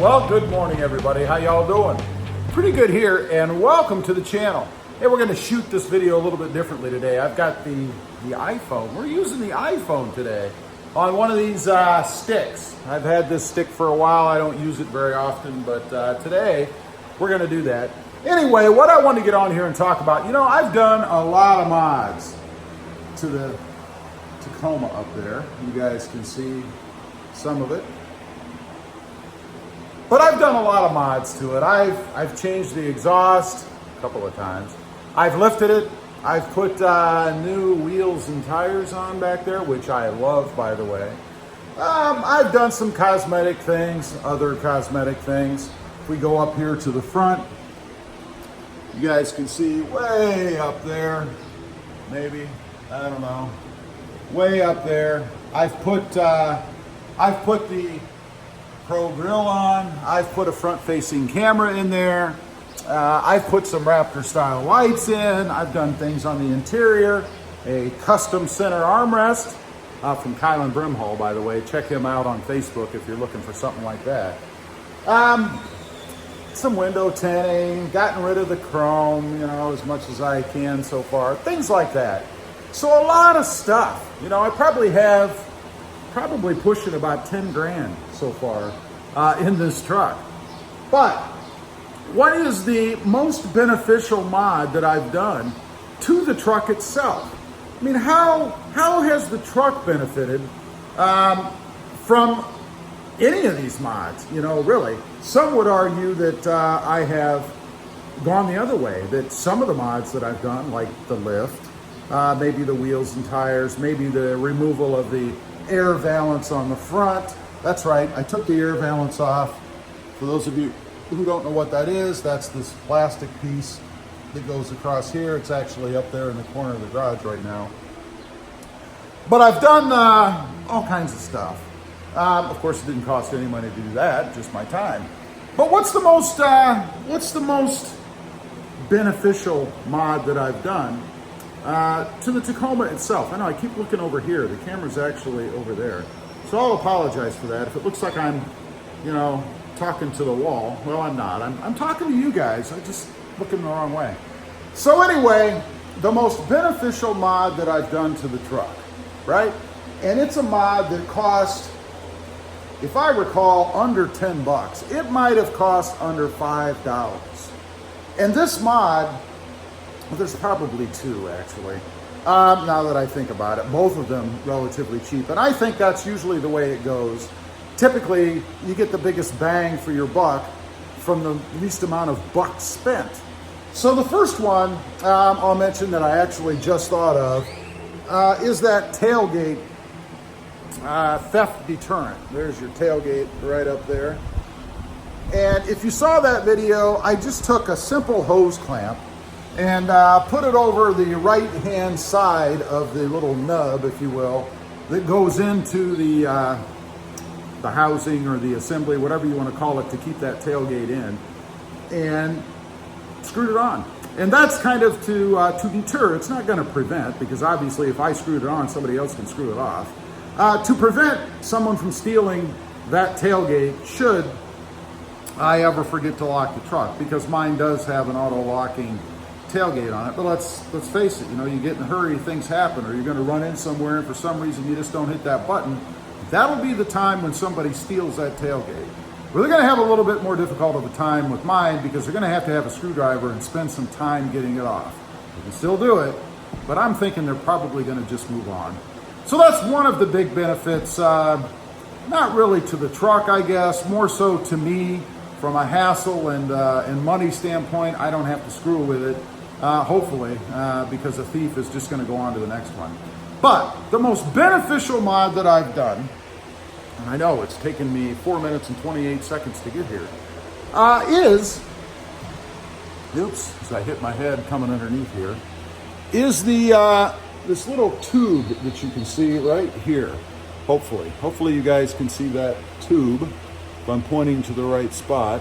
Well, good morning, everybody. How y'all doing? Pretty good here, and welcome to the channel. Hey, we're going to shoot this video a little bit differently today. I've got the iPhone. We're using the iPhone today on one of these sticks. I've had this stick for a while. I don't use it very often, but today we're going to do that. Anyway, what I want to get on here and talk about, I've done a lot of mods to the Tacoma up there. You guys can see some of it. But I've done a lot of mods to it. I've changed the exhaust a couple of times. I've lifted it. I've put new wheels and tires on back there, which I love, by the way. I've done some cosmetic things, other cosmetic things. If we go up here to the front, you guys can see way up there, maybe, I don't know, way up there. I've put the Pro Grill on. I've put a front-facing camera in there. I've put some Raptor-style lights in. I've done things on the interior. A custom center armrest from Kylan Brimhall, by the way. Check him out on Facebook if you're looking for something like that. Some window tinting, gotten rid of the chrome, as much as I can so far. Things like that. So a lot of stuff. I probably pushing about 10 grand so far in this truck. But what is the most beneficial mod that I've done to the truck itself? I mean, how has the truck benefited from any of these mods? Really. Some would argue that I have gone the other way, that some of the mods that I've done, like the lift, maybe the wheels and tires, maybe the removal of the air valance on the front. That's right, I took the air valance off. For those of you who don't know what that is, that's this plastic piece that goes across here. It's actually up there in the corner of the garage right now. But I've done all kinds of stuff. Of course, it didn't cost any money to do that, just my time. But what's the most beneficial mod that I've done to the Tacoma itself? I know I keep looking over here. The camera's actually over there. So I'll apologize for that. If it looks like I'm, talking to the wall, well, I'm not. I'm talking to you guys. I'm just looking the wrong way. So anyway, the most beneficial mod that I've done to the truck, right? And it's a mod that cost, if I recall, under 10 bucks. It might have cost under $5. And this mod, well, there's probably two, actually. Now that I think about it, both of them relatively cheap. And I think that's usually the way it goes. Typically, you get the biggest bang for your buck from the least amount of bucks spent. So the first one I'll mention that I actually just thought of is that Tailgate theft deterrent. There's your tailgate right up there. And if you saw that video, I just took a simple hose clamp and put it over the right-hand side of the little nub, if you will, that goes into the housing or the assembly, whatever you want to call it, to keep that tailgate in, and screwed it on. And that's kind of to deter. It's not going to prevent, because obviously if I screwed it on, somebody else can screw it off. To prevent someone from stealing that tailgate should I ever forget to lock the truck, because mine does have an auto-locking tailgate on it. But let's face it, you get in a hurry, things happen, or you're going to run in somewhere and for some reason you just don't hit that button. That'll be the time when somebody steals that tailgate. Well, they're going to have a little bit more difficult of a time with mine, because they're going to have a screwdriver and spend some time getting it off. You can still do it, but I'm thinking they're probably going to just move on. So that's one of the big benefits, not really to the truck, I guess, more so to me from a hassle and money standpoint. I don't have to screw with it. Hopefully, because a thief is just going to go on to the next one. But the most beneficial mod that I've done, and I know it's taken me 4 minutes and 28 seconds to get here, is, oops, as I hit my head coming underneath here, is this little tube that you can see right here. Hopefully you guys can see that tube if I'm pointing to the right spot.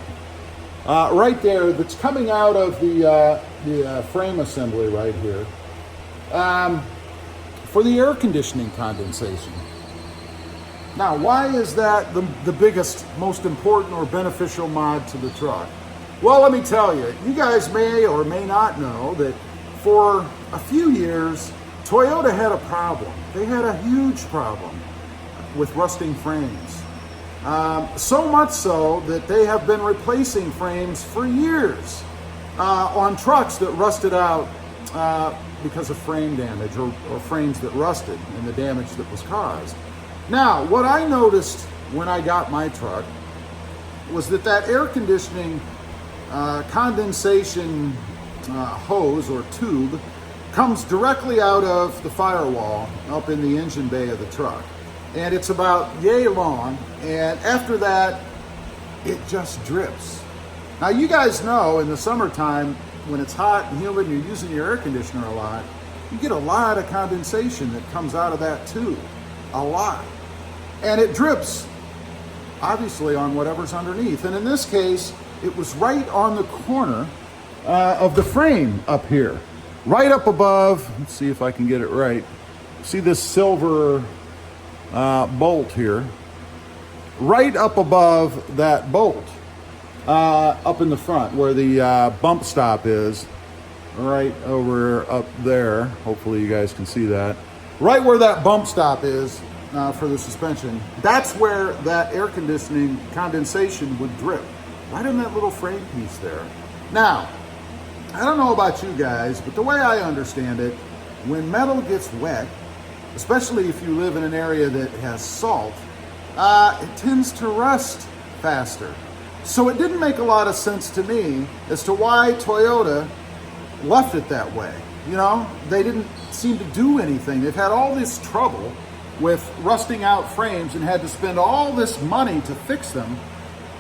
Right there, that's coming out of the frame assembly right here, for the air conditioning condensation. Now, why is that the biggest, most important or beneficial mod to the truck? Well, let me tell you, you guys may or may not know that for a few years, Toyota had a problem. They had a huge problem with rusting frames. So much so that they have been replacing frames for years on trucks that rusted out because of frame damage or frames that rusted and the damage that was caused. Now, what I noticed when I got my truck was that air conditioning condensation hose or tube comes directly out of the firewall up in the engine bay of the truck. And it's about yay long, and after that, it just drips. Now, you guys know in the summertime, when it's hot and humid and you're using your air conditioner a lot, you get a lot of condensation that comes out of that tube, a lot. And it drips, obviously, on whatever's underneath. And in this case, it was right on the corner of the frame up here, right up above. Let's see if I can get it right. See this silver bolt here, right up above that bolt, up in the front where the bump stop is, right over up there. Hopefully you guys can see that. Right where that bump stop is for the suspension, that's where that air conditioning condensation would drip, right in that little frame piece there. Now, I don't know about you guys, but the way I understand it, when metal gets wet, especially if you live in an area that has salt, it tends to rust faster. So it didn't make a lot of sense to me as to why Toyota left it that way. You know, they didn't seem to do anything. They've had all this trouble with rusting out frames and had to spend all this money to fix them,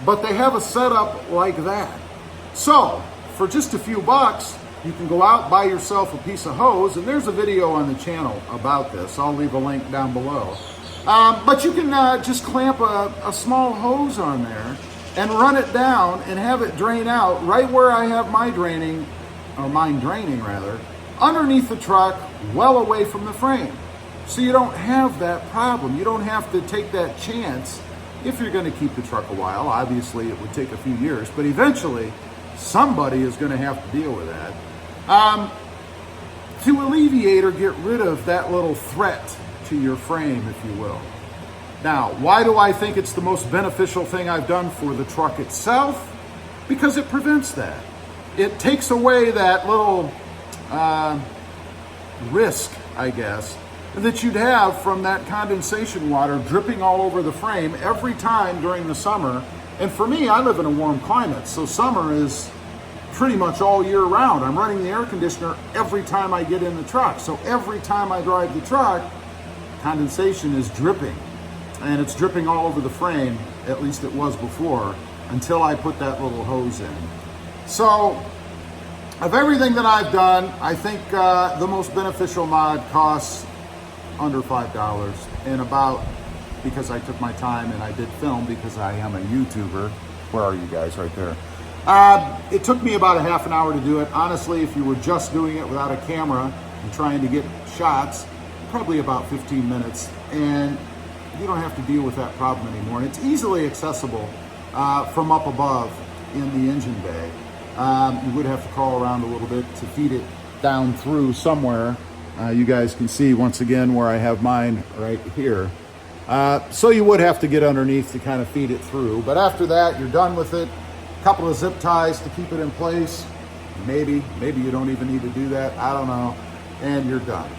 but they have a setup like that. So, for just a few bucks, you can go out, buy yourself a piece of hose, and there's a video on the channel about this. I'll leave a link down below. But you can just clamp a small hose on there and run it down and have it drain out right where I have my draining, or mine draining rather, underneath the truck, well away from the frame. So you don't have that problem. You don't have to take that chance if you're going to keep the truck a while. Obviously, it would take a few years, but eventually somebody is going to have to deal with that. To alleviate or get rid of that little threat to your frame, if you will. Now, why do I think it's the most beneficial thing I've done for the truck itself? Because it prevents that. It takes away that little risk, I guess, that you'd have from that condensation water dripping all over the frame every time during the summer. And for me, I live in a warm climate, so summer is pretty much all year round. I'm running the air conditioner every time I get in the truck. So every time I drive the truck, condensation is dripping. And it's dripping all over the frame, at least it was before, until I put that little hose in. So, of everything that I've done, I think the most beneficial mod costs under $5, and about, because I took my time and I did film because I am a YouTuber. Where are you guys? Right there. It took me about a half an hour to do it. Honestly, if you were just doing it without a camera and trying to get shots, probably about 15 minutes. And you don't have to deal with that problem anymore. And it's easily accessible from up above in the engine bay. You would have to crawl around a little bit to feed it down through somewhere. You guys can see once again where I have mine right here. So you would have to get underneath to kind of feed it through. But after that, you're done with it. A couple of zip ties to keep it in place. Maybe you don't even need to do that. I don't know. And you're done.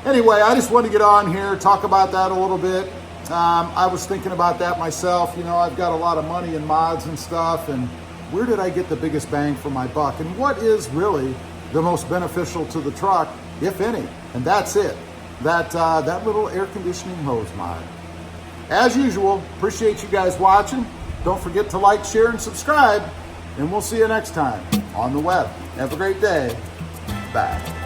Anyway, I just wanted to get on here, talk about that a little bit. I was thinking about that myself. You know, I've got a lot of money in mods and stuff, and where did I get the biggest bang for my buck? And what is really the most beneficial to the truck, if any? And that's it. That little air conditioning hose mod. As usual, appreciate you guys watching. Don't forget to like, share, and subscribe. And we'll see you next time on the web. Have a great day. Bye.